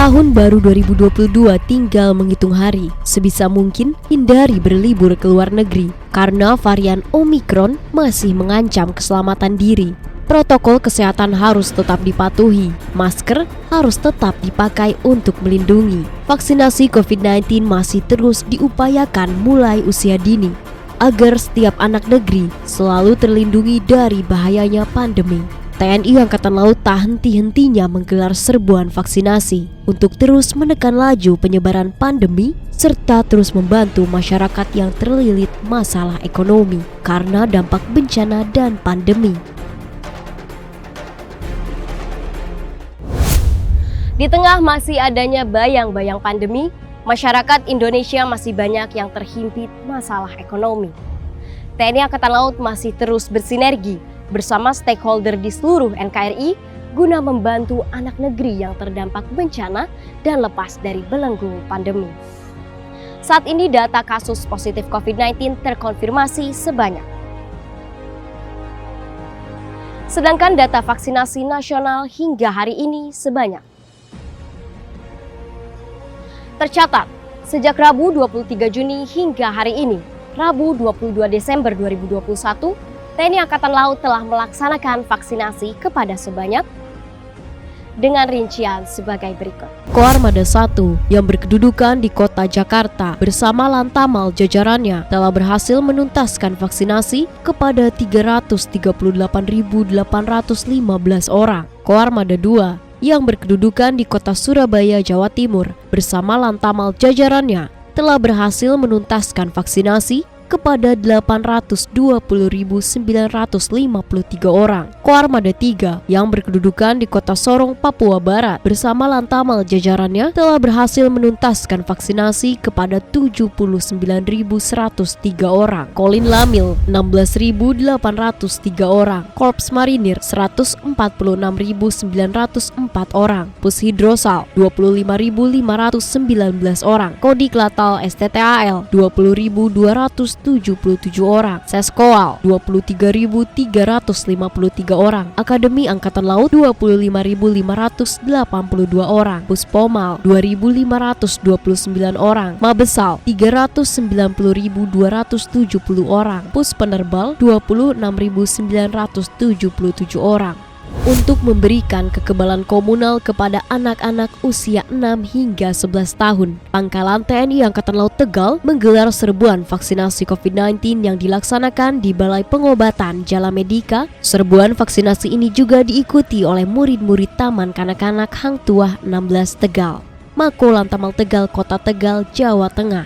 Tahun baru 2022 tinggal menghitung hari. Sebisa mungkin hindari berlibur ke luar negeri karena varian Omikron masih mengancam keselamatan diri. Protokol kesehatan harus tetap dipatuhi. Masker harus tetap dipakai untuk melindungi. Vaksinasi COVID-19 masih terus diupayakan mulai usia dini agar setiap anak negeri selalu terlindungi dari bahayanya pandemi. TNI Angkatan Laut tak henti-hentinya menggelar serbuan vaksinasi untuk terus menekan laju penyebaran pandemi serta terus membantu masyarakat yang terlilit masalah ekonomi karena dampak bencana dan pandemi. Di tengah masih adanya bayang-bayang pandemi, masyarakat Indonesia masih banyak yang terhimpit masalah ekonomi. TNI Angkatan Laut masih terus bersinergi bersama stakeholder di seluruh NKRI guna membantu anak negeri yang terdampak bencana dan lepas dari belenggu pandemi. Saat ini data kasus positif COVID-19 terkonfirmasi sebanyak. Sedangkan data vaksinasi nasional hingga hari ini sebanyak. Tercatat, sejak Rabu 23 Juni hingga hari ini, Rabu 22 Desember 2021, TNI Angkatan Laut telah melaksanakan vaksinasi kepada sebanyak dengan rincian sebagai berikut. Koarmada 1 yang berkedudukan di Kota Jakarta bersama Lantamal jajarannya telah berhasil menuntaskan vaksinasi kepada 338.815 orang. Koarmada 2 yang berkedudukan di Kota Surabaya, Jawa Timur bersama Lantamal jajarannya telah berhasil menuntaskan vaksinasi kepada 820.953 orang. Koarmada 3 yang berkedudukan di Kota Sorong, Papua Barat bersama Lantamal jajarannya telah berhasil menuntaskan vaksinasi kepada 79.103 orang. Kolin Lamil 16.803 orang. Korps Marinir 146.904 orang. Pushidrosal 25.519 orang. Kodik Latal STTAL 20.277 orang, Seskoal 23.353 orang, Akademi Angkatan Laut 25.582 orang, Puspomal 2.529 orang, Mabesal 390.270 orang, Puspenerbal 26.977 orang. Untuk memberikan kekebalan komunal kepada anak-anak usia 6 hingga 11 tahun, Pangkalan TNI Angkatan Laut Tegal menggelar serbuan vaksinasi COVID-19 yang dilaksanakan di Balai Pengobatan Jala Medika. Serbuan vaksinasi ini juga diikuti oleh murid-murid Taman Kanak-kanak Hang Tuah 16 Tegal, Mako Lantamal Tegal, Kota Tegal, Jawa Tengah.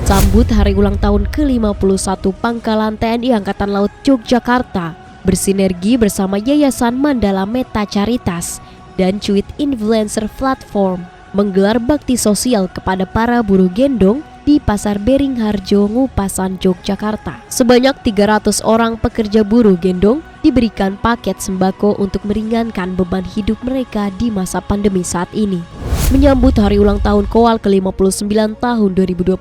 Sambut hari ulang tahun ke-51 Pangkalan TNI Angkatan Laut Yogyakarta bersinergi bersama Yayasan Mandala Meta Caritas dan Cuit Influencer Platform menggelar bakti sosial kepada para buruh gendong di Pasar Beringharjo, Ngupasan, Yogyakarta. Sebanyak 300 orang pekerja buruh gendong diberikan paket sembako untuk meringankan beban hidup mereka di masa pandemi saat ini. Menyambut hari ulang tahun KOAL ke-59 tahun 2022,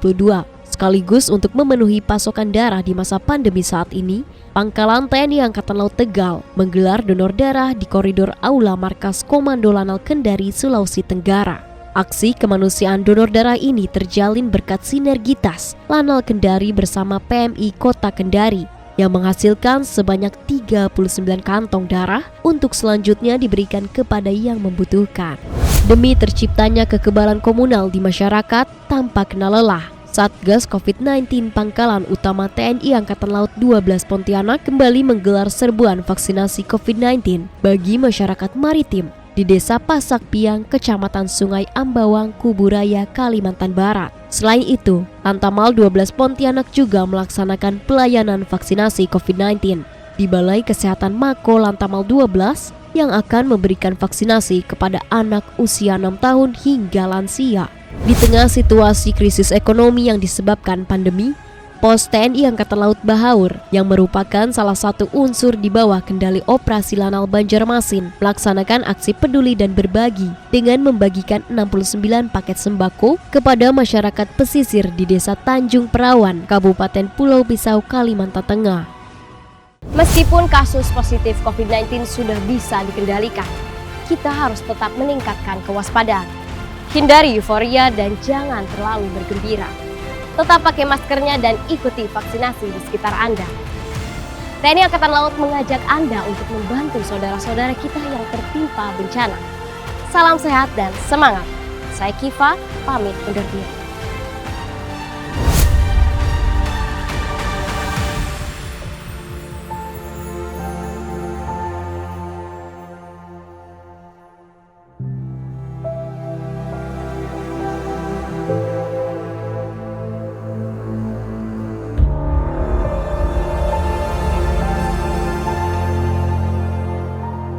sekaligus untuk memenuhi pasokan darah di masa pandemi saat ini, Pangkalan TNI Angkatan Laut Tegal menggelar donor darah di koridor Aula Markas Komando Lanal Kendari, Sulawesi Tenggara. Aksi kemanusiaan donor darah ini terjalin berkat sinergitas Lanal Kendari bersama PMI Kota Kendari yang menghasilkan sebanyak 39 kantong darah untuk selanjutnya diberikan kepada yang membutuhkan. Demi terciptanya kekebalan komunal di masyarakat tanpa kenal lelah, Satgas COVID-19 Pangkalan Utama TNI Angkatan Laut 12 Pontianak kembali menggelar serbuan vaksinasi COVID-19 bagi masyarakat maritim di Desa Pasak Piang, Kecamatan Sungai Ambawang, Kuburaya, Kalimantan Barat. Selain itu, Lantamal 12 Pontianak juga melaksanakan pelayanan vaksinasi COVID-19 di Balai Kesehatan Mako Lantamal 12 yang akan memberikan vaksinasi kepada anak usia 6 tahun hingga lansia. Di tengah situasi krisis ekonomi yang disebabkan pandemi, Pos TNI Angkatan Laut Bahaur yang merupakan salah satu unsur di bawah kendali Operasi Lanal Banjarmasin melaksanakan aksi peduli dan berbagi dengan membagikan 69 paket sembako kepada masyarakat pesisir di Desa Tanjung Perawan, Kabupaten Pulau Pisau, Kalimantan Tengah. Meskipun kasus positif COVID-19 sudah bisa dikendalikan, kita harus tetap meningkatkan kewaspadaan. Hindari euforia dan jangan terlalu bergembira. Tetap pakai maskernya dan ikuti vaksinasi di sekitar Anda. TNI Angkatan Laut mengajak Anda untuk membantu saudara-saudara kita yang tertimpa bencana. Salam sehat dan semangat. Saya Kiva, pamit undur diri.